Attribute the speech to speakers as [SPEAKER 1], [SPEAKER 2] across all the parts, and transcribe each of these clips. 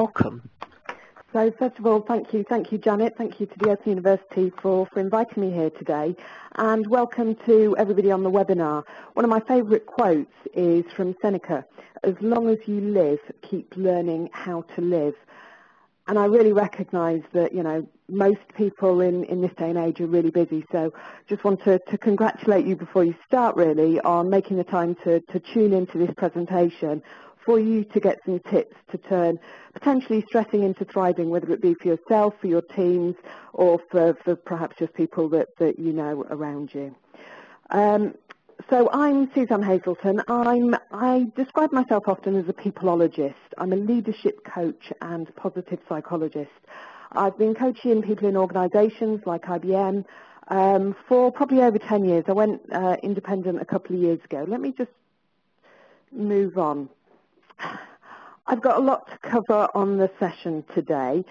[SPEAKER 1] Welcome.
[SPEAKER 2] So first of all, thank you Janet, thank you to the Open University for inviting me here today, and welcome to everybody on the webinar. One of my favourite quotes is from Seneca: "As long as you live, keep learning how to live." And I really recognise that, you know, most people in this day and age are really busy, so just want to congratulate you before you start really on making the time to tune into this presentation for you to get some tips to turn potentially stressing into thriving, whether it be for yourself, for your teams, or for perhaps just people that you know around you. So I'm Suzanne Hazelton. I describe myself often as a peopleologist. I'm a leadership coach and positive psychologist. I've been coaching people in organisations like IBM for probably over 10 years. I went independent a couple of years ago. Let me just move on. I've got a lot to cover on the session today,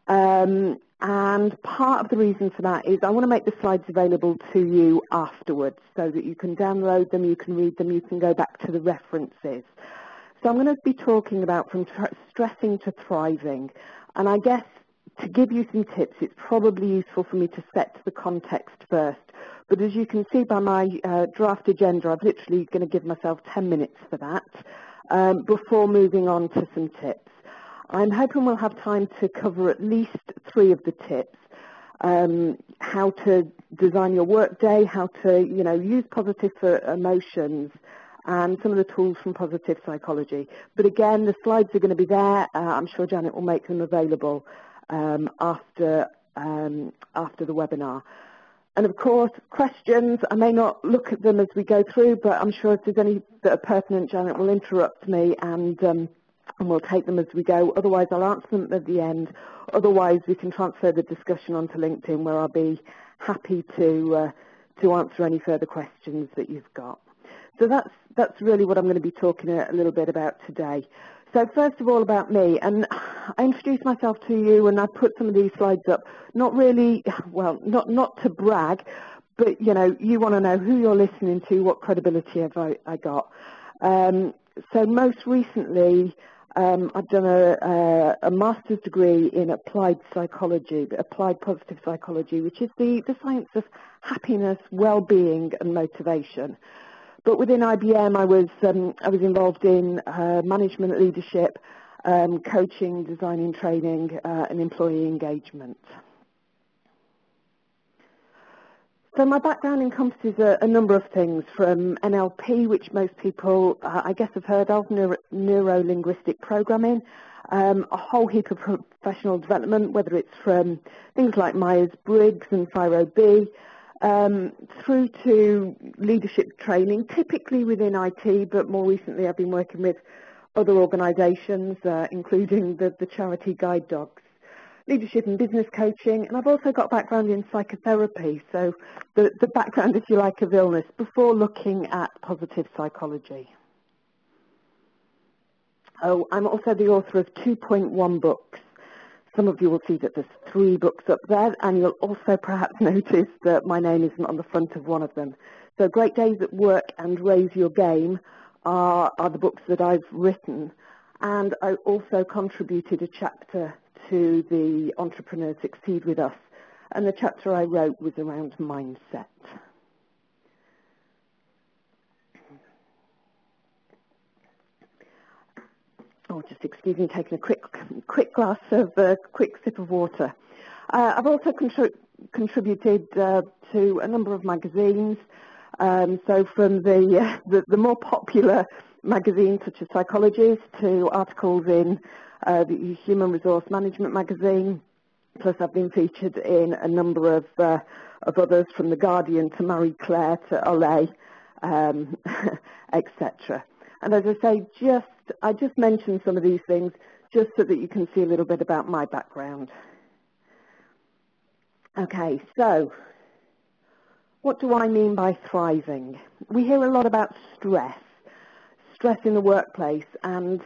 [SPEAKER 2] and part of the reason for that is I want to make the slides available to you afterwards so that you can download them, you can read them, you can go back to the references. So I'm going to be talking about from stressing to thriving, and I guess to give you some tips, it's probably useful for me to set the context first. But as you can see by my draft agenda, I'm literally going to give myself 10 minutes for that. Before moving on to some tips. I'm hoping we'll have time to cover at least 3 of the tips. How to design your workday, how to, you know, use positive emotions, and some of the tools from positive psychology. But again, the slides are going to be there. I'm sure Janet will make them available after the webinar. And of course, questions, I may not look at them as we go through, but I'm sure if there's any that are pertinent, Janet will interrupt me and we'll take them as we go. Otherwise, I'll answer them at the end. Otherwise, we can transfer the discussion onto LinkedIn, where I'll be happy to answer any further questions that you've got. So that's really what I'm going to be talking a little bit about today. So first of all, about me, and I introduced myself to you, and I put some of these slides up, not really, well, not to brag, but, you know, you want to know who you're listening to, what credibility have I got. So most recently, I've done a master's degree in applied psychology, applied positive psychology, which is the science of happiness, well-being, and motivation. But within IBM, I was involved in management, leadership, coaching, designing, training, and employee engagement. So my background encompasses a number of things, from NLP, which most people, I guess, have heard of, neuro-linguistic programming, a whole heap of professional development, whether it's from things like Myers-Briggs and FIRO-B, through to leadership training, typically within IT, but more recently I've been working with other organisations, including the charity Guide Dogs, leadership and business coaching, and I've also got a background in psychotherapy, so the background, if you like, of illness, before looking at positive psychology. Oh, I'm also the author of 2.1 books. Some of you will see that there's 3 books up there, and you'll also perhaps notice that my name isn't on the front of one of them. So Great Days at Work and Raise Your Game are the books that I've written, and I also contributed a chapter to the Entrepreneurs Succeed With Us, and the chapter I wrote was around mindset. Oh, just excuse me, taking a quick glass of quick sip of water. I've also contributed to a number of magazines. So from the more popular magazines such as Psychologist to articles in the Human Resource Management magazine. Plus, I've been featured in a number of others, from The Guardian to Marie Claire to Olé, etc. And as I say, I just mentioned some of these things just so that you can see a little bit about my background. Okay, so what do I mean by thriving? We hear a lot about stress in the workplace, and,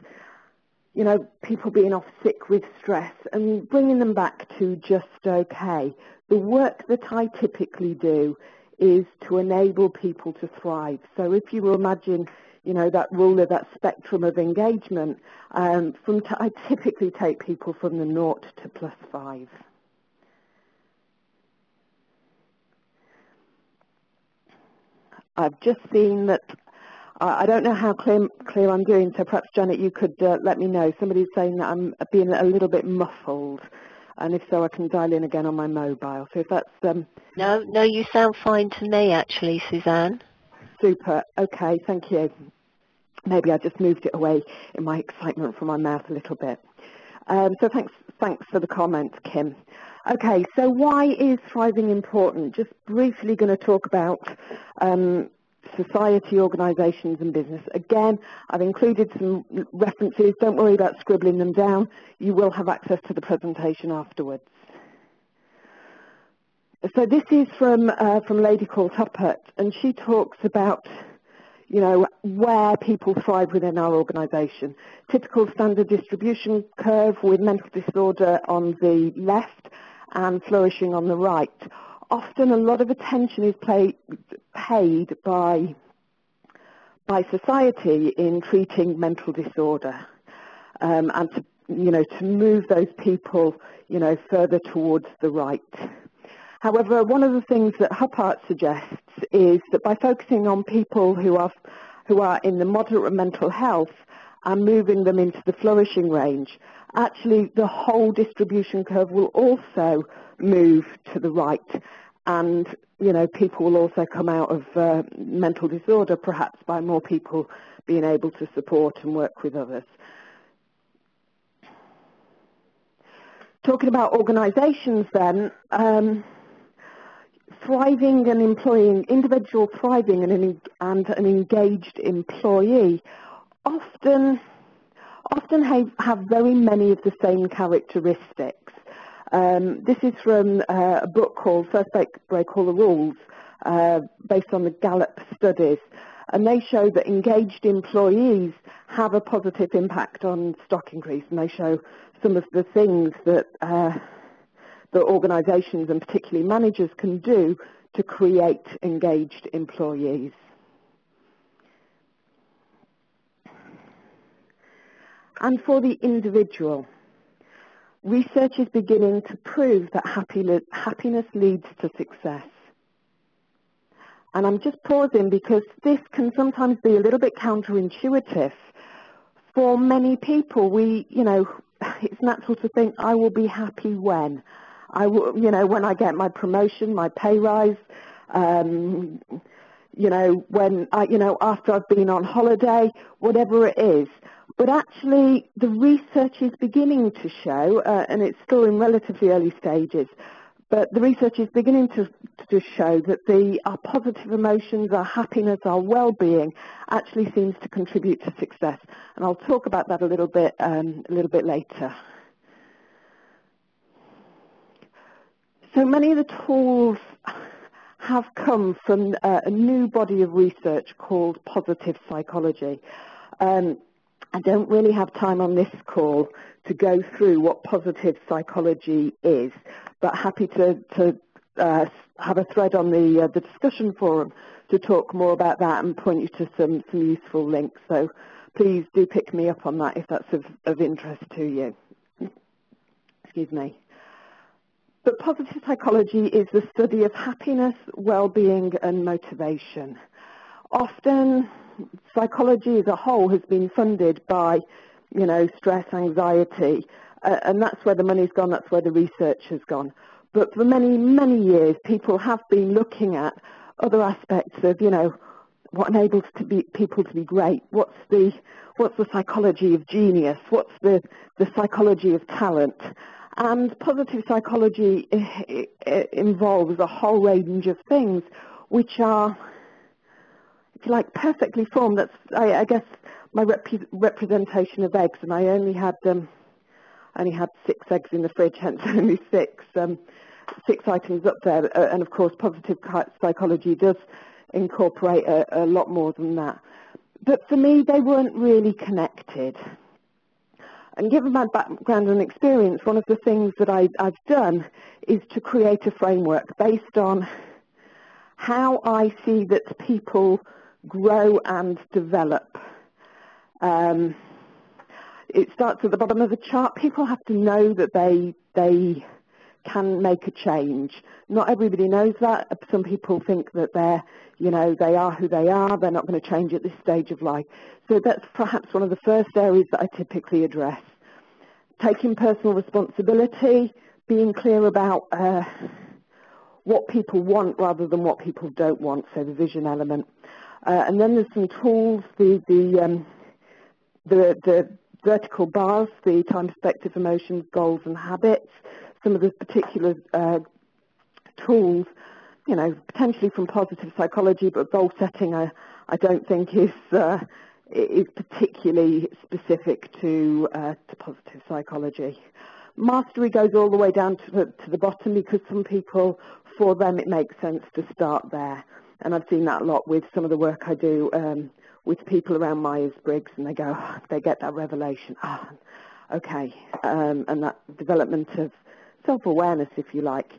[SPEAKER 2] you know, people being off sick with stress and bringing them back to just okay. The work that I typically do is to enable people to thrive. So if you will imagine, you know, that ruler, that spectrum of engagement. I typically take people from the 0 to +5. I've just seen that, I don't know how clear I'm doing, so perhaps, Janet, you could let me know. Somebody's saying that I'm being a little bit muffled, and if so, I can dial in again on my mobile. So if that's...
[SPEAKER 1] No, you sound fine to me, actually, Suzanne.
[SPEAKER 2] Super. Okay, thank you. Maybe I just moved it away in my excitement from my mouth a little bit. So thanks for the comment, Kim. Okay, so why is thriving important? Just briefly going to talk about society, organisations and business. Again, I've included some references. Don't worry about scribbling them down. You will have access to the presentation afterwards. So this is from a lady called Huppert, and she talks about, you know, where people thrive within our organisation. Typical standard distribution curve with mental disorder on the left and flourishing on the right. Often a lot of attention is paid by society in treating mental disorder, and to move those people, you know, further towards the right. However, one of the things that Huppert suggests is that by focusing on people who are in the moderate mental health and moving them into the flourishing range, actually the whole distribution curve will also move to the right, and, you know, people will also come out of mental disorder, perhaps by more people being able to support and work with others. Talking about organisations then, thriving and employing, individual thriving and an engaged employee often have very many of the same characteristics. This is from a book called First Break All the Rules, based on the Gallup studies, and they show that engaged employees have a positive impact on stock increase, and they show some of the things that organisations and particularly managers can do to create engaged employees. And for the individual, research is beginning to prove that happiness leads to success. And I'm just pausing because this can sometimes be a little bit counterintuitive. For many people, it's natural to think, I will be happy when. When I get my promotion, my pay rise, when after I've been on holiday, whatever it is. But actually, the research is beginning to show, and it's still in relatively early stages, but the research is beginning to show that our positive emotions, our happiness, our well-being actually seems to contribute to success. And I'll talk about that a little bit later. So many of the tools have come from a new body of research called positive psychology. I don't really have time on this call to go through what positive psychology is, but happy to have a thread on the discussion forum to talk more about that and point you to some useful links. So please do pick me up on that if that's of interest to you. Excuse me. But positive psychology is the study of happiness, well-being and motivation. Often, psychology as a whole has been funded by, stress, anxiety, and that's where the money's gone, that's where the research has gone. But for many, many years, people have been looking at other aspects of, what enables people to be great. What's the psychology of genius? What's the psychology of talent? And positive psychology involves a whole range of things which are, if you like, perfectly formed. That's, I guess, my representation of eggs, and I only had 6 eggs in the fridge, hence only 6 items up there. And of course, positive psychology does incorporate a lot more than that. But for me, they weren't really connected. And given my background and experience, one of the things that I've done is to create a framework based on how I see that people grow and develop. It starts at the bottom of the chart. People have to know that they can make a change. Not everybody knows that. Some people think that they are who they are. They're not going to change at this stage of life. So that's perhaps one of the first areas that I typically address. Taking personal responsibility, being clear about what people want rather than what people don't want, so the vision element. And then there's some tools, the vertical bars, the time perspective, emotions, goals and habits, some of the particular tools, potentially from positive psychology, but goal setting I don't think is particularly specific to positive psychology. Mastery goes all the way down to the bottom because some people, for them, it makes sense to start there. And I've seen that a lot with some of the work I do with people around Myers-Briggs, and they get that revelation. Okay, and that development of self-awareness, if you like.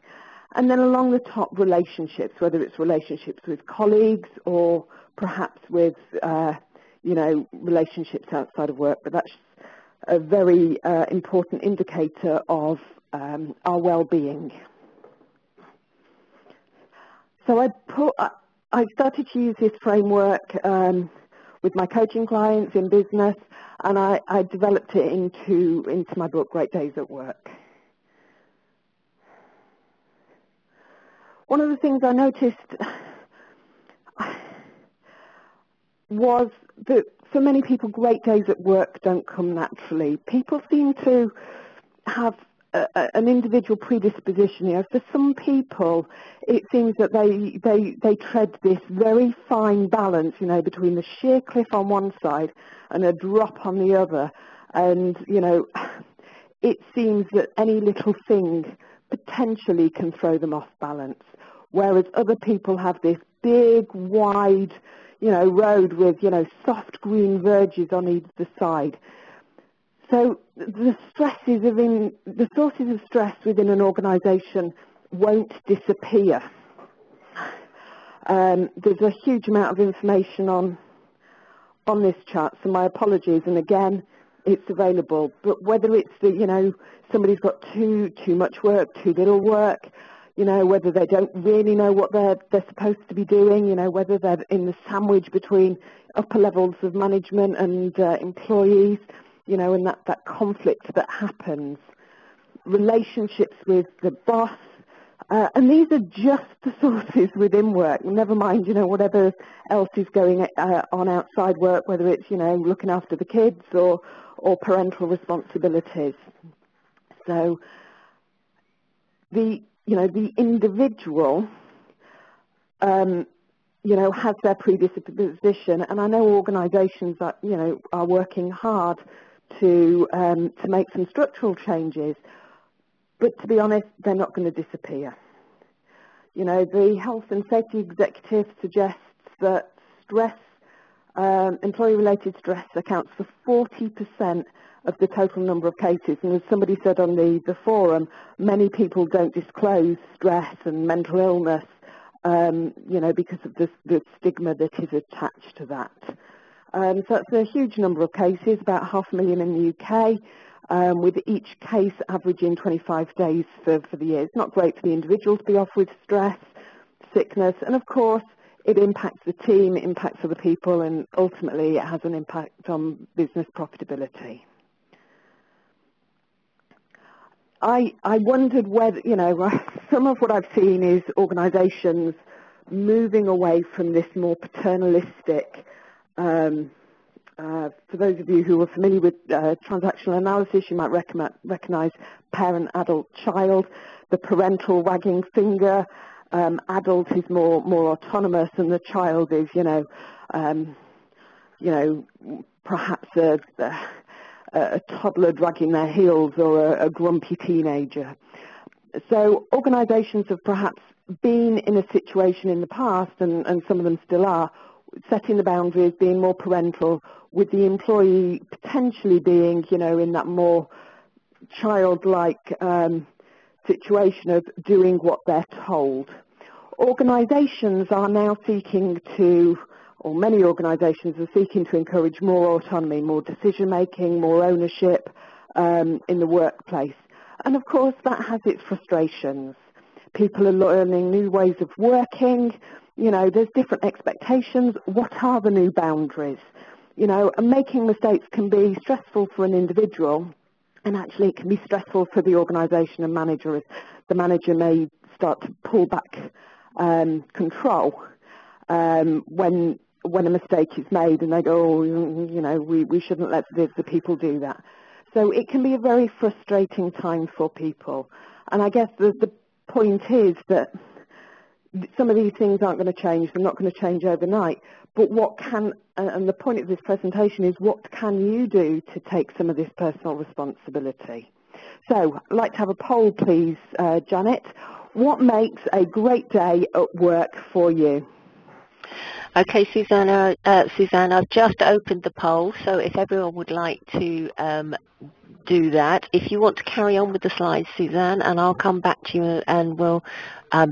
[SPEAKER 2] And then along the top, relationships, whether it's relationships with colleagues or perhaps with, relationships outside of work. But that's a very important indicator of our well-being. So I started to use this framework with my coaching clients in business, and I developed it into my book, Great Days at Work. One of the things I noticed was that for many people, great days at work don't come naturally. People seem to have an individual predisposition. For some people, it seems that they tread this very fine balance, between the sheer cliff on one side and a drop on the other. And, it seems that any little thing potentially can throw them off balance. Whereas other people have this big, wide, road with, soft green verges on either side. So the sources of stress within an organisation won't disappear. There's a huge amount of information on this chart, so my apologies. And again, it's available. But whether it's somebody's got too much work, too little work, whether they don't really know what they're supposed to be doing, whether they're in the sandwich between upper levels of management and employees, and that conflict that happens, relationships with the boss, and these are just the sources within work. Never mind, whatever else is going on outside work, whether it's, looking after the kids or parental responsibilities. So the individual, has their predisposition, and I know organisations that, are working hard to make some structural changes, but to be honest, they're not going to disappear. The health and safety executive suggests that stress, employee-related stress, accounts for 40% of the total number of cases. And as somebody said on the forum, many people don't disclose stress and mental illness, because of the stigma that is attached to that. So that's a huge number of cases, about 500,000 in the UK, with each case averaging 25 days for the year. It's not great for the individual to be off with stress, sickness, and of course it impacts the team, it impacts other people, and ultimately it has an impact on business profitability. I wondered whether, some of what I've seen is organisations moving away from this more paternalistic, for those of you who are familiar with transactional analysis, you might recognise parent, adult, child, the parental wagging finger. Adult is more autonomous, and the child is, perhaps a toddler dragging their heels or a grumpy teenager. So organisations have perhaps been in a situation in the past, and some of them still are, setting the boundaries, being more parental, with the employee potentially being, in that more childlike situation of doing what they're told. Organisations are now seeking to or many organisations are seeking to encourage more autonomy, more decision-making, more ownership in the workplace. And of course, that has its frustrations. People are learning new ways of working. You know, there's different expectations. What are the new boundaries? You know, and making mistakes can be stressful for an individual, and actually it can be stressful for the organisation and manager, as the manager may start to pull back control when a mistake is made, and they go, oh, you know, we shouldn't let the people do that. So it can be a very frustrating time for people. And I guess the point is that some of these things aren't going to change. They're not going to change overnight. But what can, and the point of this presentation is, what can you do to take some of this personal responsibility? So I'd like to have a poll, please, Janet. What makes a great day at work for you?
[SPEAKER 1] Okay, Suzanne, I've just opened the poll, so if everyone would like to do that. If you want to carry on with the slides, Suzanne, and I'll come back to you and we'll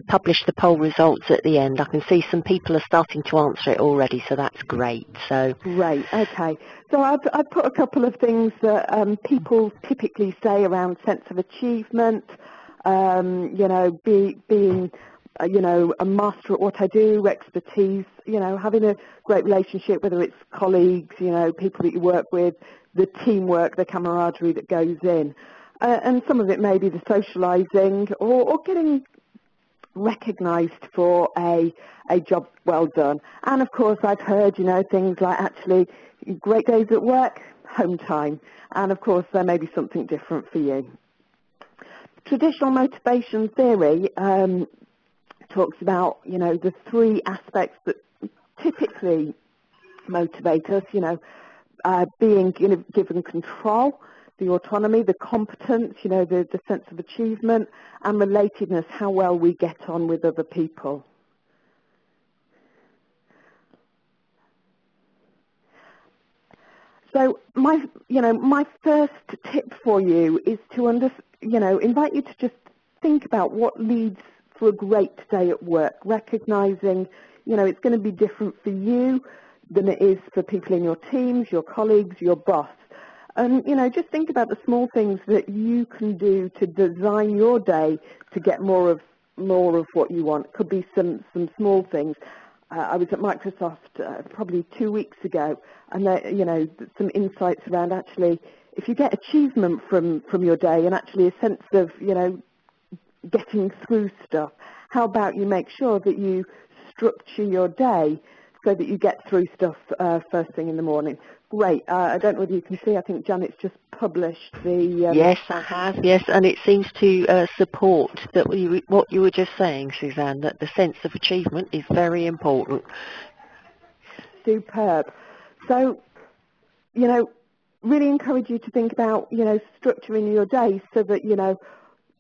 [SPEAKER 1] publish the poll results at the end. I can see some people are starting to answer it already, so that's great. So
[SPEAKER 2] great, okay. So I've put a couple of things that people typically say around sense of achievement, you know, being you know, a master at what I do, expertise, you know, having a great relationship, whether it's colleagues, you know, people that you work with, the teamwork, the camaraderie that goes in. And some of it may be the socialising or getting recognised for a job well done. And of course I've heard, you know, things like actually great days at work, home time. And of course there may be something different for you. Traditional motivation theory talks about, you know, the three aspects that typically motivate us, you know, being given control, the autonomy, the competence, you know, the sense of achievement, and relatedness, how well we get on with other people. So my first tip for you is to invite you to just think about what leads for a great day at work, recognizing, you know, it's going to be different for you than it is for people in your teams, your colleagues, your boss. And, you know, just think about the small things that you can do to design your day to get more of what you want. It could be some small things. I was at Microsoft probably 2 weeks ago, and there, you know, some insights around actually, if you get achievement from your day and actually a sense of, you know, getting through stuff, how about you make sure that you structure your day so that you get through stuff first thing in the morning. Great. I don't know whether you can see, I think Janet's just published the...
[SPEAKER 1] Yes, I have, yes, and it seems to support that what you were just saying, Suzanne, that the sense of achievement is very important.
[SPEAKER 2] Superb. So, you know, really encourage you to think about, you know, structuring your day so that, you know,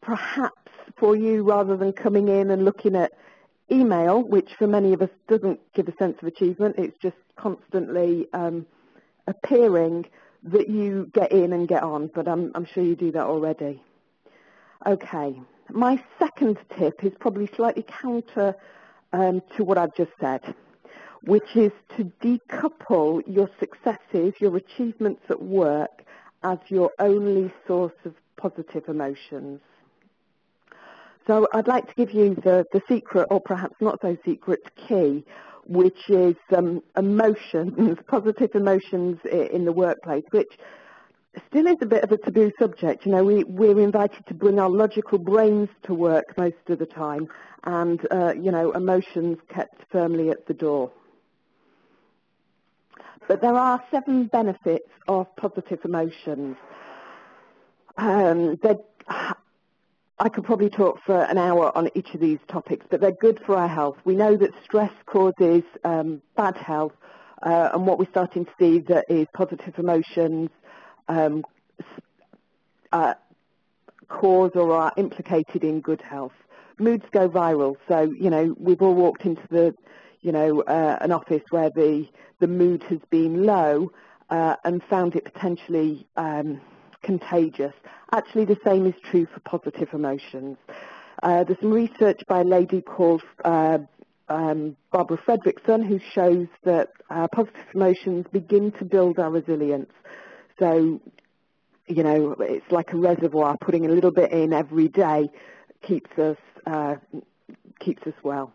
[SPEAKER 2] perhaps for you, rather than coming in and looking at email, which for many of us doesn't give a sense of achievement, it's just constantly appearing, that you get in and get on, but I'm sure you do that already. Okay, my second tip is probably slightly counter to what I've just said, which is to decouple your successes, your achievements at work, as your only source of positive emotions. So I'd like to give you the secret, or perhaps not so secret, key, which is emotions, positive emotions in the workplace, which still is a bit of a taboo subject. You know, we're invited to bring our logical brains to work most of the time, and, you know, emotions kept firmly at the door. But there are 7 benefits of positive emotions. I could probably talk for an hour on each of these topics, but they're good for our health. We know that stress causes bad health, and what we're starting to see that is positive emotions cause or are implicated in good health. Moods go viral, so, you know, we've all walked into an office where the mood has been low and found it potentially contagious. Actually, the same is true for positive emotions. There's some research by a lady called Barbara Fredrickson, who shows that positive emotions begin to build our resilience. So, you know, it's like a reservoir. Putting a little bit in every day keeps us well.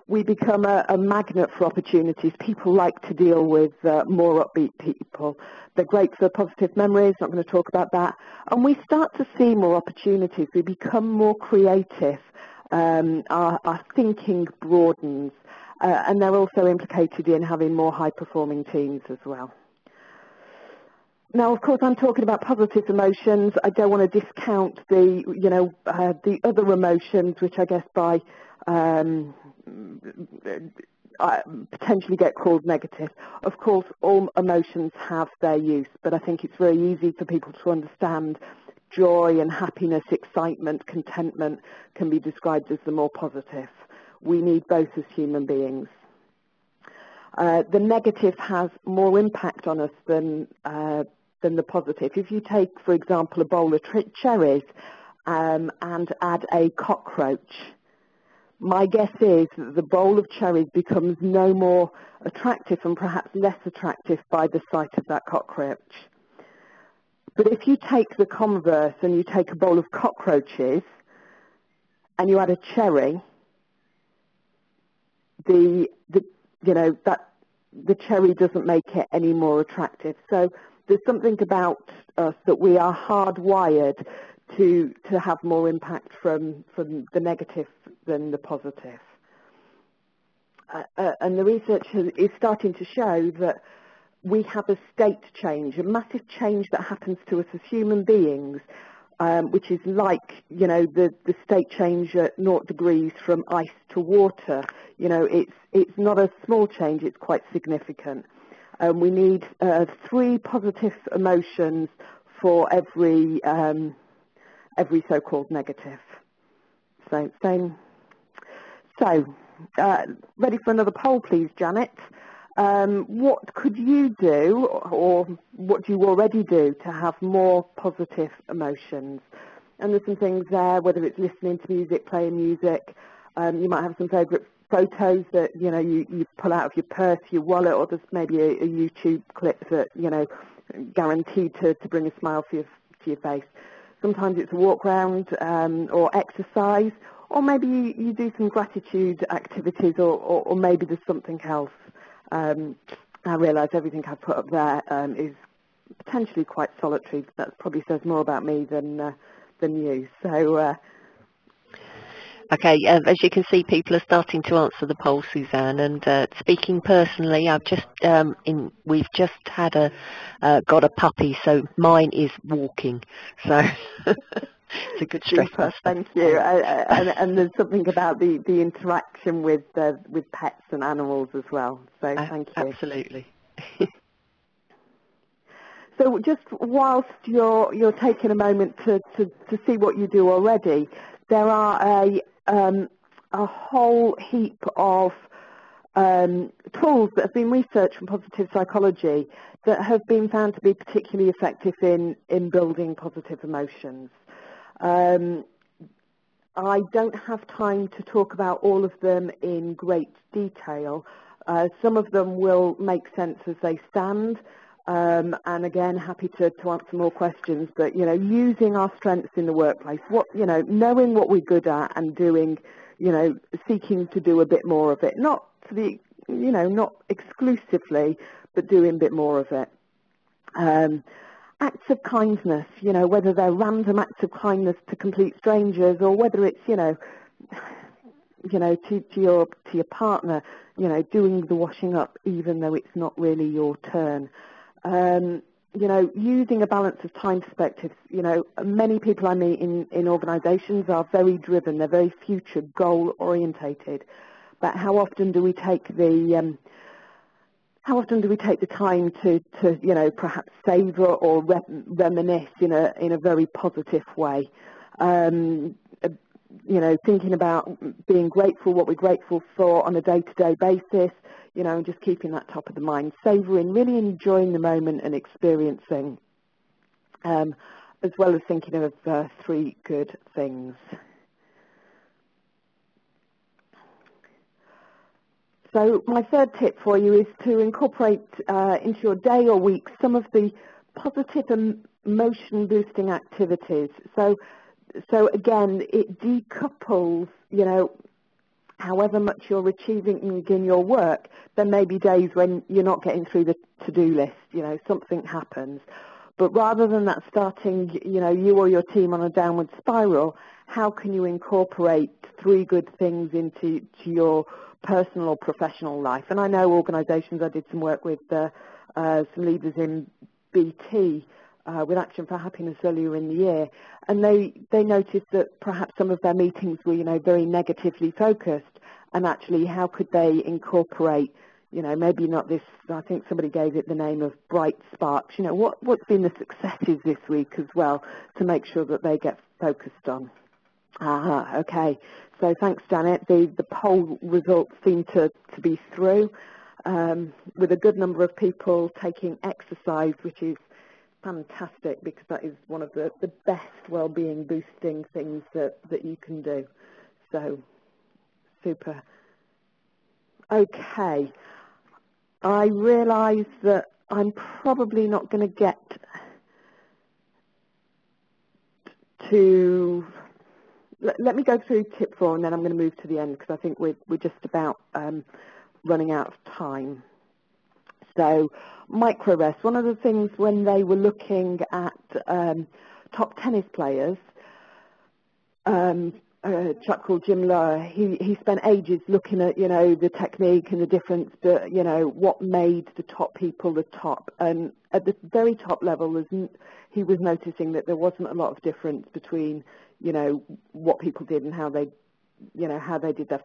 [SPEAKER 2] We become a magnet for opportunities. People like to deal with more upbeat people. They're great for positive memories, not going to talk about that. And we start to see more opportunities. We become more creative. Our thinking broadens. And they're also implicated in having more high-performing teams as well. Now, of course, I'm talking about positive emotions. I don't want to discount the, you know, the other emotions, which I guess by potentially get called negative. Of course, all emotions have their use, but I think it's very easy for people to understand joy and happiness, excitement, contentment can be described as the more positive. We need both as human beings. The negative has more impact on us than the positive. If you take, for example, a bowl of cherries and add a cockroach, my guess is that the bowl of cherries becomes no more attractive and perhaps less attractive by the sight of that cockroach. But if you take the converse and you take a bowl of cockroaches and you add a cherry, the cherry doesn't make it any more attractive. So there's something about us that we are hardwired to have more impact from the negative than the positive. And the research is starting to show that we have a state change, a massive change that happens to us as human beings, which is like, you know, the state change at 0 degrees from ice to water. You know, it's not a small change, it's quite significant. We need 3 positive emotions for every so-called negative. So, ready for another poll, please, Janet. What could you do, or what do you already do, to have more positive emotions? And there's some things there, whether it's listening to music, playing music. You might have some favourite photos that, you know, you pull out of your purse, your wallet, or there's maybe a YouTube clip that, you know, guaranteed to bring a smile to your face. Sometimes it's a walk round or exercise, or maybe you do some gratitude activities, or maybe there's something else. I realise everything I've put up there is potentially quite solitary. That probably says more about me than you. So.
[SPEAKER 1] Okay, as you can see, people are starting to answer the poll, Suzanne. And speaking personally, we've just had got a puppy, so mine is walking. So it's a good stress buster.
[SPEAKER 2] Thank you. And there's something about the interaction with pets and animals as well. So thank you.
[SPEAKER 1] Absolutely.
[SPEAKER 2] So just whilst you're taking a moment to see what you do already, there are a whole heap of tools that have been researched from positive psychology that have been found to be particularly effective in building positive emotions. I don't have time to talk about all of them in great detail. Some of them will make sense as they stand. And again, happy to answer more questions, but, you know, using our strengths in the workplace, knowing what we're good at and doing, you know, seeking to do a bit more of it, not exclusively, but doing a bit more of it. Acts of kindness, you know, whether they're random acts of kindness to complete strangers, or whether it's, to your partner, you know, doing the washing up even though it's not really your turn. Using a balance of time perspectives. You know, many people I meet in organisations are very driven. They're very future goal orientated. But how often do we take the time to perhaps savour or reminisce in a very positive way? Thinking about being grateful, what we're grateful for on a day-to-day basis. You know, and just keeping that top of the mind, savouring, really enjoying the moment and experiencing, as well as thinking of 3 good things. So my third tip for you is to incorporate into your day or week some of the positive and emotion-boosting activities. So again, it decouples, however much you're achieving in your work. There may be days when you're not getting through the to-do list, something happens. But rather than that starting, you or your team on a downward spiral, how can you incorporate 3 good things into your personal or professional life? And I know organisations, I did some work with some leaders in BT with Action for Happiness earlier in the year, and they noticed that perhaps some of their meetings were, very negatively focused, and actually how could they incorporate, maybe not this, I think somebody gave it the name of bright sparks, what's been the successes this week as well to make sure that they get focused on. Okay. So thanks, Janet. The poll results seem to be through, with a good number of people taking exercise, which is fantastic because that is one of the best well-being boosting things that you can do. So, super. Okay. I realise that I'm probably not going to get to... Let me go through tip 4 and then I'm going to move to the end because I think we're just about running out of time. So, micro rest. One of the things when they were looking at top tennis players, a chap called Jim Lower, he spent ages looking at, the technique and the difference, what made the top people the top. And at the very top level, he was noticing that there wasn't a lot of difference between, what people did and how they, how they did their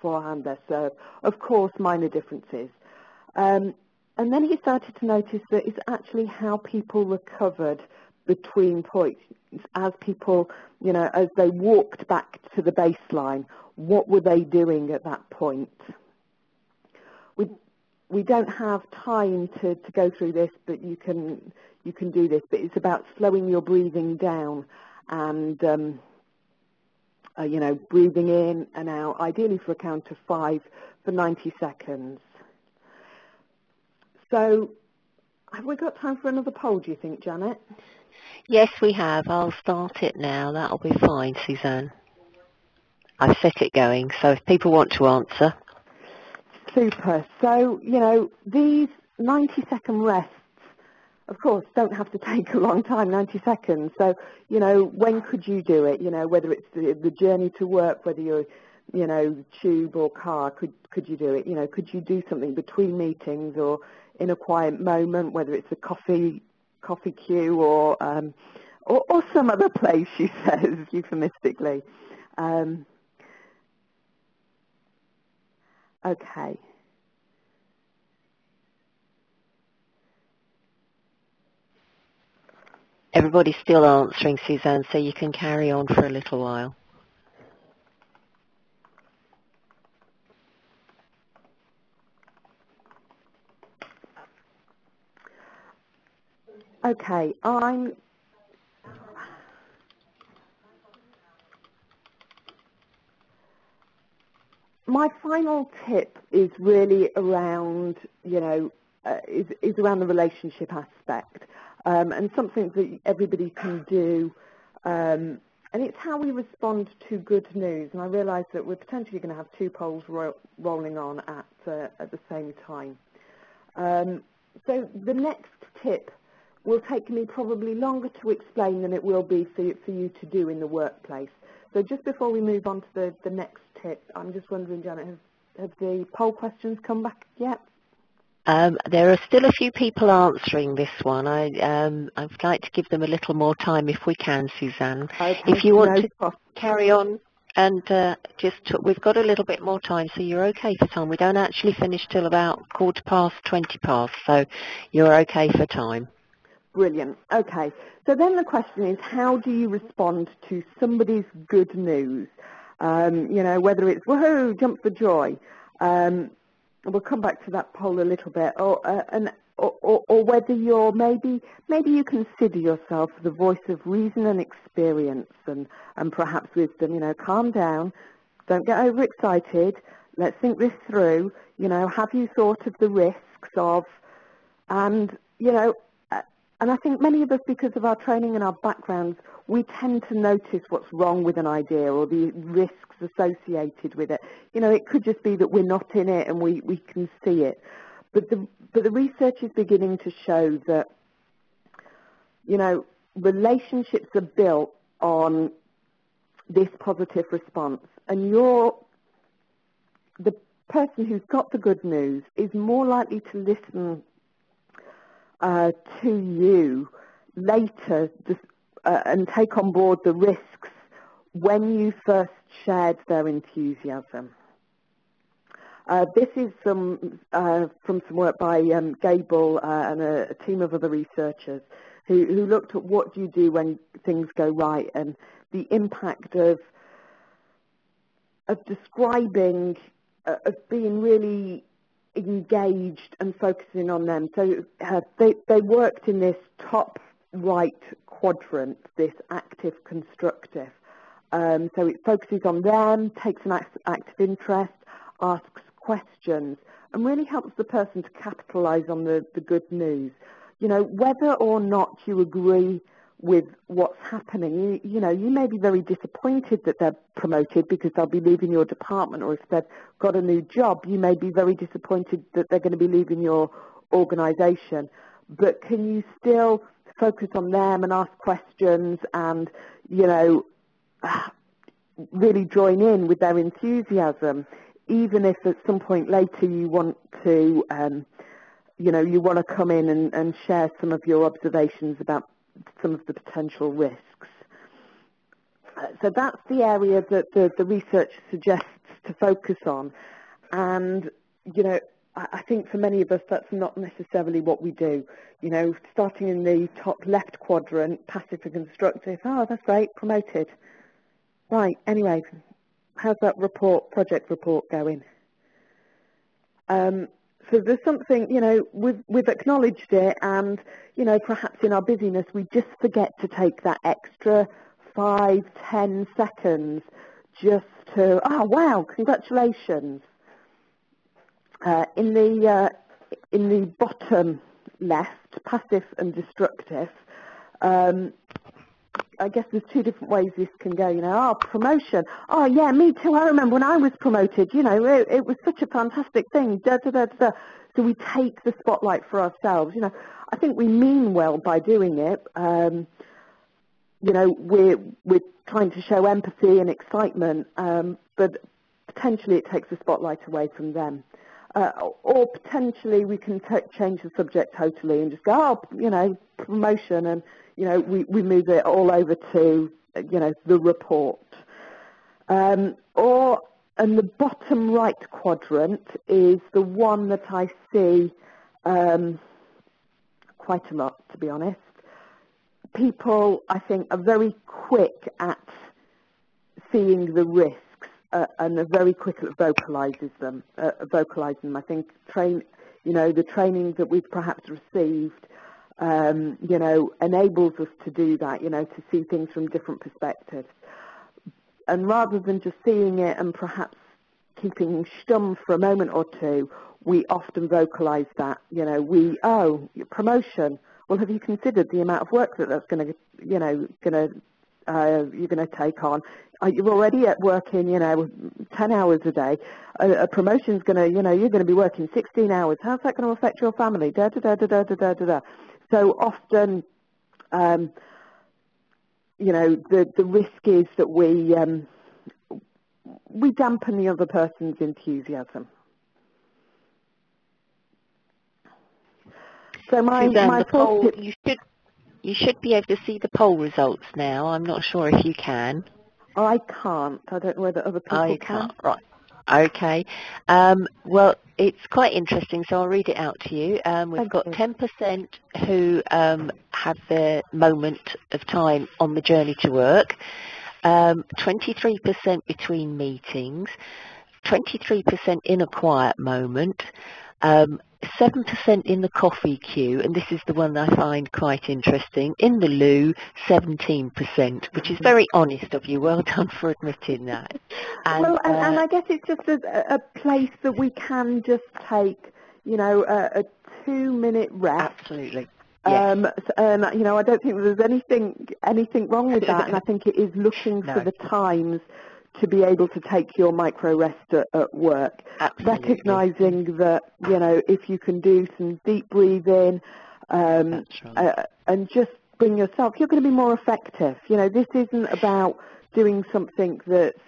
[SPEAKER 2] forehand, their serve. Of course, minor differences. And then he started to notice that it's actually how people recovered between points. As people, as they walked back to the baseline, what were they doing at that point? We don't have time to go through this, but you can do this. But it's about slowing your breathing down and, breathing in and out, ideally for a count of 5 for 90 seconds. So, have we got time for another poll, do you think, Janet?
[SPEAKER 1] Yes, we have. I'll start it now. That'll be fine, Suzanne. I've set it going, so if people want to answer.
[SPEAKER 2] Super. So, these 90-second rests, of course, don't have to take a long time, 90 seconds. So, when could you do it? Whether it's the journey to work, whether you're, tube or car, could you do it? Could you do something between meetings or in a quiet moment, whether it's a coffee queue or some other place, she says, euphemistically. Okay.
[SPEAKER 1] Everybody's still answering, Suzanne, so you can carry on for a little while.
[SPEAKER 2] Okay, my final tip is really around, is around the relationship aspect, and something that everybody can do, and it's how we respond to good news. And I realise that we're potentially going to have 2 polls rolling on at the same time. So the next tip will take me probably longer to explain than it will be for you to do in the workplace. So just before we move on to the next tip, I'm just wondering, Janet, have the poll questions come back yet?
[SPEAKER 1] There are still a few people answering this one. I'd like to give them a little more time if we can, Suzanne.
[SPEAKER 2] Okay,
[SPEAKER 1] if you want to carry on and we've got a little bit more time, so you're okay for time. We don't actually finish till about 20 past, so you're okay for time.
[SPEAKER 2] Brilliant. Okay. So then the question is, how do you respond to somebody's good news? Whether it's, woohoo, jump for joy. We'll come back to that poll a little bit. Or whether you're maybe you consider yourself the voice of reason and experience and perhaps wisdom. Calm down. Don't get overexcited. let's think this through, have you thought of the risks of, and, and I think many of us, because of our training and our backgrounds, we tend to notice what's wrong with an idea or the risks associated with it. It could just be that we're not in it and we can see it. But the research is beginning to show that, relationships are built on this positive response. And the person who's got the good news is more likely to listen to you later and take on board the risks when you first shared their enthusiasm. This is from some work by Gable and a team of other researchers who looked at what do you do when things go right and the impact of describing, of being really engaged and focusing on them. So they worked in this top right quadrant, this active constructive. So it focuses on them, takes an active interest, asks questions, and really helps the person to capitalise on the good news. Whether or not you agree with what's happening, you may be very disappointed that they're promoted because they'll be leaving your department, or if they've got a new job, you may be very disappointed that they're going to be leaving your organisation. But can you still focus on them and ask questions and, really join in with their enthusiasm, even if at some point later you want to, you want to come in and share some of your observations about some of the potential risks. So that's the area that the research suggests to focus on. And, I think for many of us that's not necessarily what we do. Starting in the top left quadrant, passive and constructive, oh, that's great, promoted. Right, anyway, how's that project report going? So there's something, we've acknowledged it, and, perhaps in our busyness we just forget to take that extra 5-10 seconds just to, oh wow, congratulations. In the bottom left, passive and destructive, I guess there's two different ways this can go, oh, promotion. Oh, yeah, me too. I remember when I was promoted, it was such a fantastic thing. Da, da, da, da. So we take the spotlight for ourselves. I think we mean well by doing it. We're trying to show empathy and excitement, but potentially it takes the spotlight away from them. Or potentially we can change the subject totally and just go, oh, promotion, and we move it all over to, the report. And the bottom right quadrant is the one that I see quite a lot, to be honest. People, I think, are very quick at seeing the risks and are very quick at vocalising them. I think the training that we've perhaps received enables us to do that, to see things from different perspectives. And rather than just seeing it and perhaps keeping stum for a moment or two, we often vocalise that, promotion. Well, have you considered the amount of work that's going to, you're going to take on? You're already working, 10 hours a day. A promotion's going to, you're going to be working 16 hours. How's that going to affect your family? Da, da, da, da, da, da, da, da. So often, the risk is that we dampen the other person's enthusiasm. So
[SPEAKER 1] Suzanne,
[SPEAKER 2] my
[SPEAKER 1] poll, you should be able to see the poll results now. I'm not sure if you can.
[SPEAKER 2] I can't. I don't know whether other people can.
[SPEAKER 1] Right. Okay. Well, it's quite interesting, so I'll read it out to you. We've got 10% who have their moment of time on the journey to work, 23% between meetings, 23% in a quiet moment, 7% in the coffee queue, and this is the one I find quite interesting. In the loo, 17%, which is very honest of you. Well done for admitting that.
[SPEAKER 2] And I guess it's just a place that we can just take, you know, a 2-minute rest.
[SPEAKER 1] Absolutely. Yes.
[SPEAKER 2] And you know, I don't think there's anything wrong with that, and I think it is looking for the times to be able to take your micro rest at work.
[SPEAKER 1] Absolutely.
[SPEAKER 2] Recognizing that, you know, if you can do some deep breathing, and just bring yourself, you're going to be more effective. You know, this isn't about doing something that's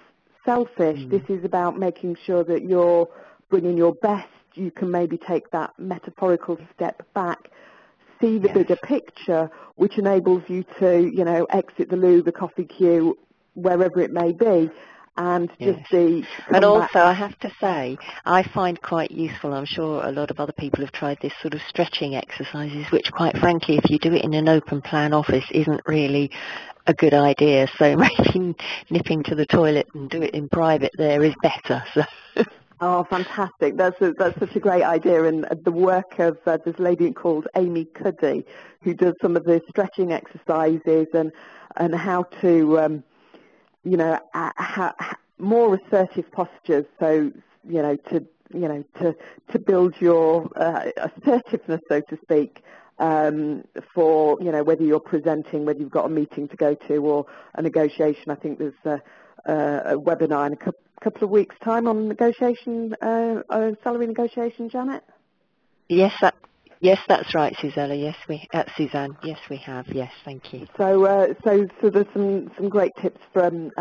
[SPEAKER 2] selfish. This is about making sure that you're bringing your best. You can maybe take that metaphorical step back, see the bigger picture, which enables you to, you know, exit the loo, the coffee queue, wherever it may be, and just be...
[SPEAKER 1] And also, I have to say, I find quite useful, I'm sure a lot of other people have tried this sort of stretching exercises, which quite frankly, if you do it in an open plan office, isn't really a good idea. So maybe nipping to the toilet and do it in private there is better. So.
[SPEAKER 2] Oh, fantastic. That's such a great idea. And the work of this lady called Amy Cuddy, who does some of the stretching exercises and how to... you know, more assertive postures. So, to build your assertiveness, so to speak, for, you know, whether you're presenting, whether you've got a meeting to go to or a negotiation. I think there's a webinar in a couple of weeks' time on negotiation, salary negotiation, Janet?
[SPEAKER 1] Yes, that's right, Susanna. Yes, Suzanne. Yes, we have. Yes, thank you.
[SPEAKER 2] So there's some great tips from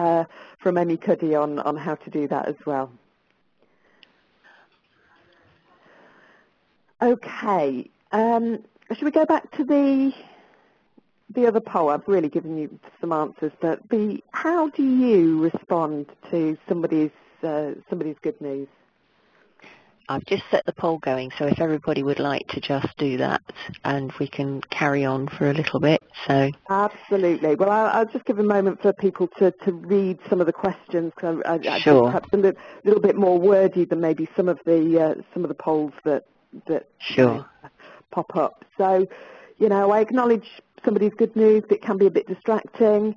[SPEAKER 2] Amy Cuddy on how to do that as well. Okay, should we go back to the other poll? I've really given you some answers, but how do you respond to somebody's good news?
[SPEAKER 1] I've just set the poll going, so if everybody would like to just do that, and we can carry on for a little bit. So
[SPEAKER 2] absolutely. Well, I'll just give a moment for people to read some of the questions. Cause
[SPEAKER 1] sure.
[SPEAKER 2] Perhaps a little bit more wordy than maybe some of the polls that
[SPEAKER 1] sure.
[SPEAKER 2] Pop up. So, you know, I acknowledge somebody's good news. It can be a bit distracting.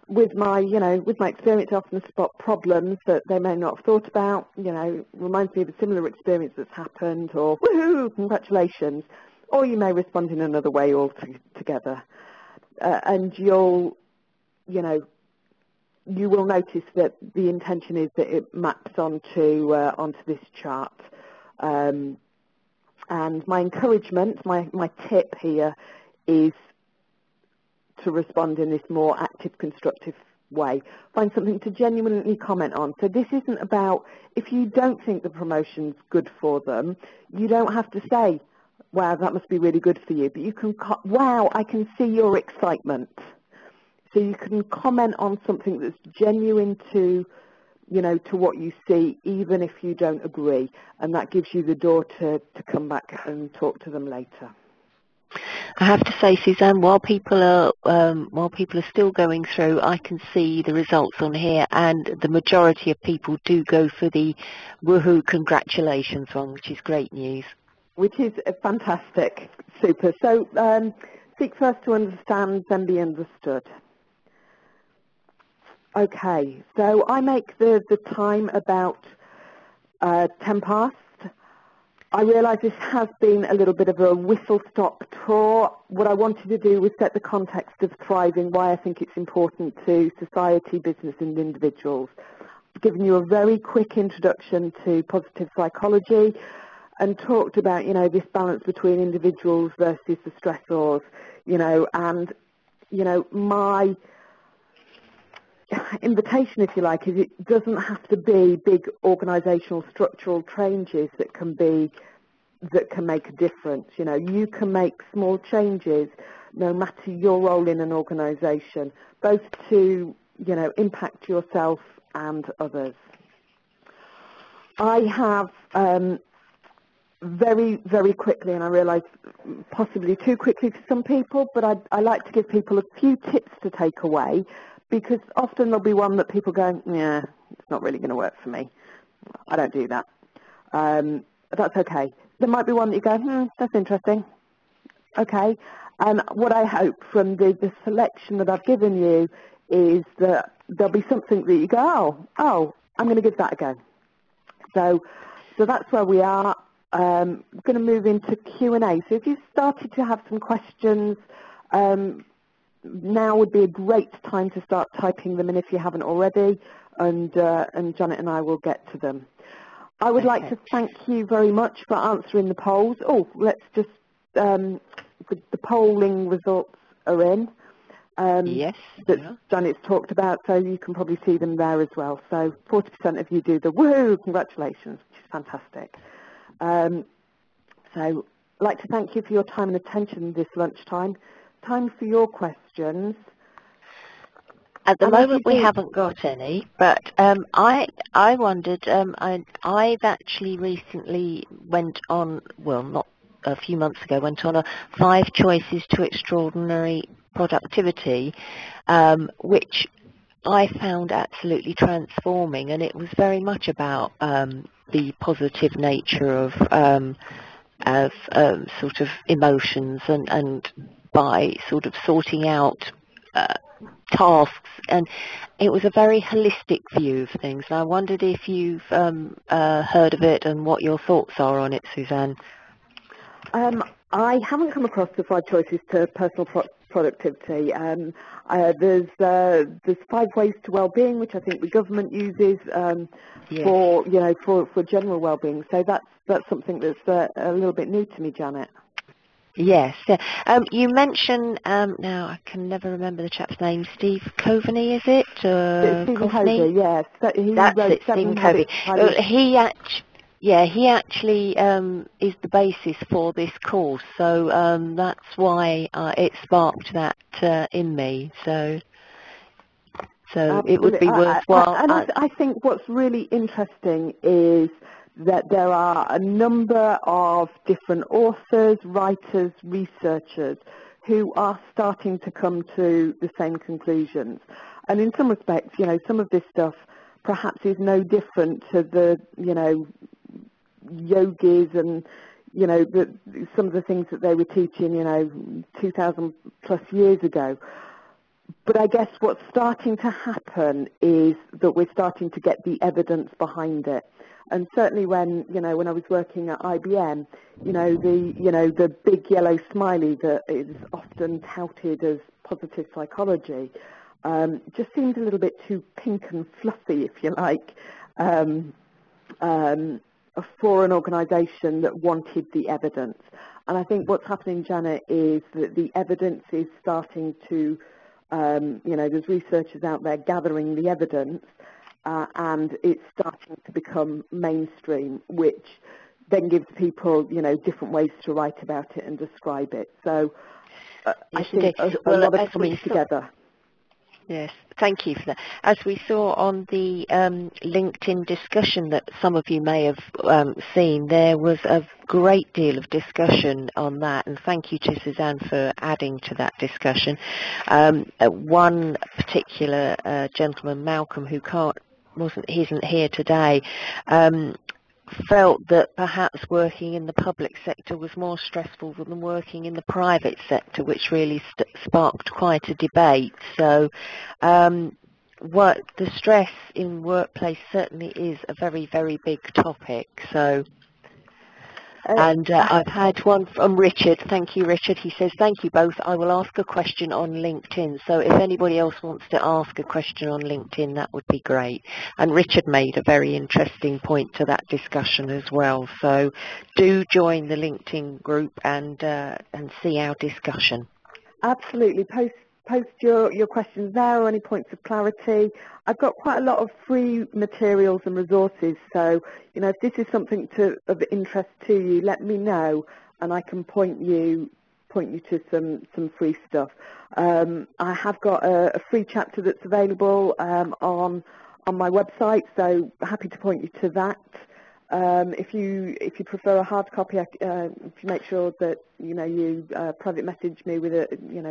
[SPEAKER 2] With my experience, I often spot problems that they may not have thought about. You know, reminds me of a similar experience that's happened, or woohoo, congratulations. Or you may respond in another way altogether. And you will notice that the intention is that it maps onto this chart. And my encouragement, my tip here is to respond in this more active, constructive way. Find something to genuinely comment on. So this isn't about, if you don't think the promotion's good for them, you don't have to say, wow, that must be really good for you. But you can, wow, I can see your excitement. So you can comment on something that's genuine to, you know, to what you see, even if you don't agree. And that gives you the door to come back and talk to them later.
[SPEAKER 1] I have to say, Suzanne, while people are still going through, I can see the results on here, and the majority of people do go for the woohoo congratulations one, which is great news.
[SPEAKER 2] Which is fantastic, super. So seek first to understand, then be understood. Okay, so I make the time about 10 past. I realise this has been a little bit of a whistle-stop tour. What I wanted to do was set the context of thriving, why I think it's important to society, business and individuals. I've given you a very quick introduction to positive psychology and talked about, you know, this balance between individuals versus the stressors, you know, and, you know, my invitation, if you like, is it doesn't have to be big organisational structural changes that can make a difference. You know, you can make small changes no matter your role in an organisation, both to, you know, impact yourself and others. I have very, very quickly, and I realise possibly too quickly for some people, but I like to give people a few tips to take away, because often there'll be one that people go, yeah, it's not really going to work for me. I don't do that. That's okay. there might be one that you go, that's interesting. Okay. And what I hope from the selection that I've given you is that there'll be something that you go, oh, I'm going to give that a go. So that's where we are. We're going to move into Q&A. So if you've started to have some questions, now would be a great time to start typing them in if you haven't already, and Janet and I will get to them. I would like to thank you very much for answering the polls. Oh, let's just, the polling results are in.
[SPEAKER 1] Yes.
[SPEAKER 2] That Janet's talked about, so you can probably see them there as well. So 40% of you do the woohoo, congratulations, which is fantastic. So I'd like to thank you for your time and attention this lunchtime. Time for your questions.
[SPEAKER 1] At the moment we haven't got any, but I wondered, I've actually recently went on, well, not a few months ago, went on a 5 choices to extraordinary productivity, which I found absolutely transforming, and it was very much about the positive nature of sort of emotions, and by sort of sorting out tasks, and it was a very holistic view of things. And I wondered if you've heard of it and what your thoughts are on it, Suzanne.
[SPEAKER 2] I haven't come across the 5 choices to personal productivity. There's 5 ways to well-being, which I think the government uses
[SPEAKER 1] Yes.
[SPEAKER 2] for general well-being. So that's something that's a little bit new to me, Janet.
[SPEAKER 1] Yes. You mentioned, now I can never remember the chap's name, Steve Coveney, is it?
[SPEAKER 2] Stephen Covey, yes.
[SPEAKER 1] That's it, Stephen Covey. He actually is the basis for this course, so that's why it sparked that in me. So it would be worthwhile.
[SPEAKER 2] I think what's really interesting is that there are a number of different authors, writers, researchers who are starting to come to the same conclusions. And in some respects, some of this stuff perhaps is no different to the, yogis and, some of the things that they were teaching, 2,000 plus years ago. But I guess what's starting to happen is that we're starting to get the evidence behind it. And certainly when I was working at IBM, the big yellow smiley that is often touted as positive psychology just seemed a little bit too pink and fluffy, if you like, for an organisation that wanted the evidence. And I think what's happening, Janet, is that the evidence is starting to, there's researchers out there gathering the evidence, and it's starting to become mainstream, which then gives people, different ways to write about it and describe it. So I think a lot of coming together.
[SPEAKER 1] Yes, thank you for that. As we saw on the LinkedIn discussion that some of you may have seen, there was a great deal of discussion on that, and thank you to Suzanne for adding to that discussion. One particular gentleman, Malcolm, who isn't here today, felt that perhaps working in the public sector was more stressful than working in the private sector, which really sparked quite a debate. So the stress in workplace certainly is a very, very big topic. So. And I've had one from Richard. Thank you, Richard. He says, thank you both. I will ask a question on LinkedIn. So if anybody else wants to ask a question on LinkedIn, that would be great. And Richard made a very interesting point to that discussion as well. So do join the LinkedIn group and see our discussion.
[SPEAKER 2] Absolutely. Post your questions there or any points of clarity. I've got quite a lot of free materials and resources, so if this is something of interest to you, let me know and I can point you to some free stuff. I have got a free chapter that's available on my website, so happy to point you to that. If you prefer a hard copy, if you make sure that you private message me with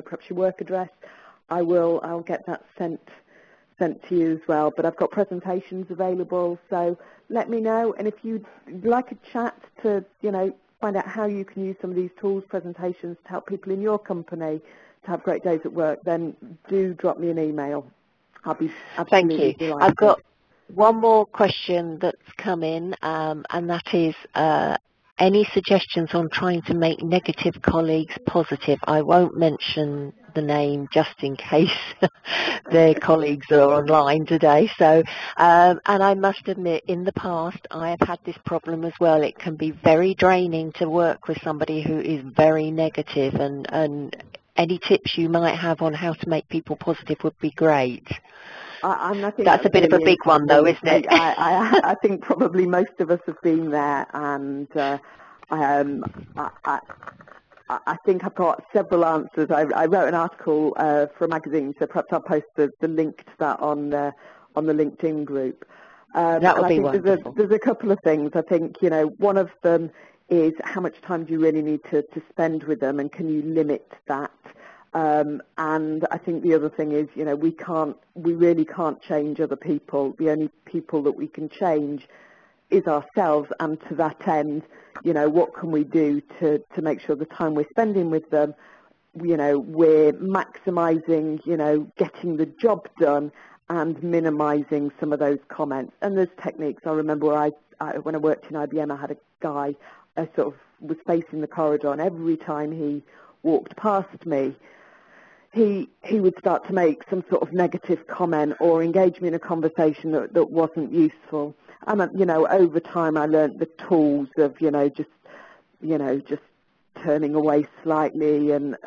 [SPEAKER 2] perhaps your work address, I'll get that sent to you as well. But I've got presentations available, so let me know. And if you'd like a chat to find out how you can use some of these tools, presentations to help people in your company to have great days at work, then do drop me an email. I'll be absolutely delighted.
[SPEAKER 1] I've got one more question that's come in, and that is any suggestions on trying to make negative colleagues positive? I won't mention the name just in case their colleagues are online today. So, and I must admit, in the past, I have had this problem as well. It can be very draining to work with somebody who is very negative, and any tips you might have on how to make people positive would be great.
[SPEAKER 2] I think
[SPEAKER 1] that's a bit of a big one, though, isn't it?
[SPEAKER 2] I think probably most of us have been there, and I think I've got several answers. I wrote an article for a magazine, so perhaps I'll post the link to that on the LinkedIn group.
[SPEAKER 1] That would be wonderful.
[SPEAKER 2] There's a couple of things. I think, one of them is how much time do you really need to spend with them, and can you limit that? And I think the other thing is, we really can't change other people. The only people that we can change is ourselves, and to that end, what can we do to make sure the time we're spending with them, we're maximising, getting the job done and minimising some of those comments. And there's techniques. I remember when I worked in IBM, I had a guy sort of was facing the corridor, and every time he walked past me, he would start to make some sort of negative comment or engage me in a conversation that wasn't useful. And over time I learnt the tools of just turning away slightly and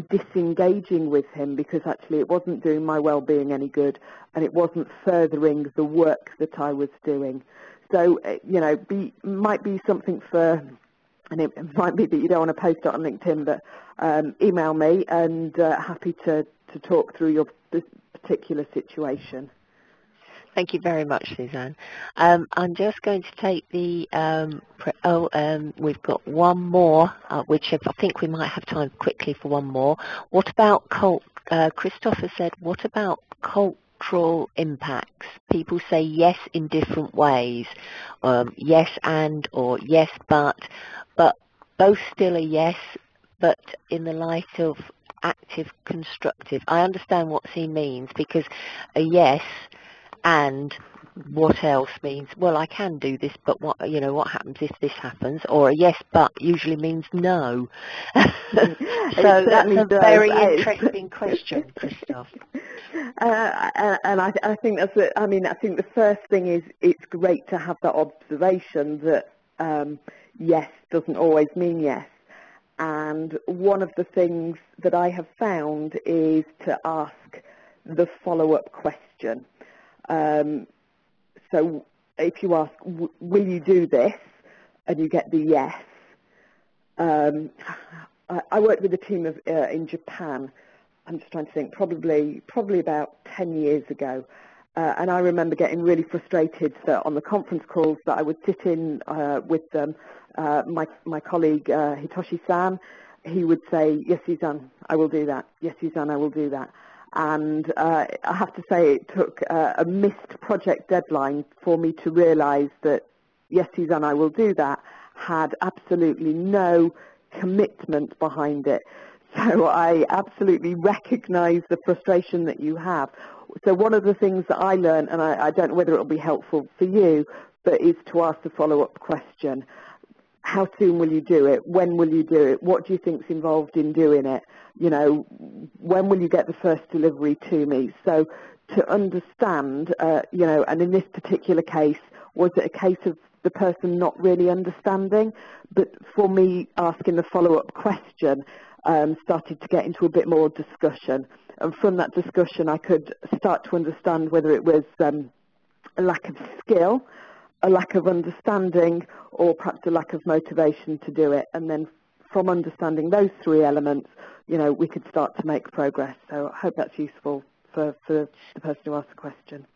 [SPEAKER 2] disengaging with him, because actually it wasn't doing my well-being any good, and it wasn't furthering the work that I was doing. So might be something for. And it might be that you don't want to post it on LinkedIn, but email me, and happy to talk through your particular situation.
[SPEAKER 1] Thank you very much, Suzanne. I'm just going to take the, we've got one more, which I think we might have time quickly for one more. What about Christopher said, what about cultural impacts? People say yes in different ways, yes and or yes but both still a yes, but in the light of active constructive. I understand what he means, because a yes and what else means, well, I can do this, but what happens if this happens? Or a yes but usually means no. So that's a very interesting question, Christoph.
[SPEAKER 2] And I think that's it. I mean, I think the first thing is it's great to have that observation that yes doesn't always mean yes. And one of the things that I have found is to ask the follow-up question. So if you ask, will you do this? And you get the yes. I worked with a team in Japan. I'm just trying to think, probably about 10 years ago. And I remember getting really frustrated that on the conference calls that I would sit in with them, my colleague Hitoshi-san, he would say, yes, Suzanne, I will do that. Yes, Suzanne, I will do that. And I have to say it took a missed project deadline for me to realise that, yes, Suzanne, I will do that, had absolutely no commitment behind it. So I absolutely recognise the frustration that you have. So one of the things that I learned, and I don't know whether it will be helpful for you, but is to ask the follow-up question. How soon will you do it? When will you do it? What do you think's involved in doing it? When will you get the first delivery to me? So to understand, and in this particular case, was it a case of the person not really understanding? But for me, asking the follow-up question started to get into a bit more discussion. And from that discussion, I could start to understand whether it was a lack of skill, a lack of understanding, or perhaps a lack of motivation to do it. And then from understanding those three elements, we could start to make progress. So I hope that's useful for the person who asked the question.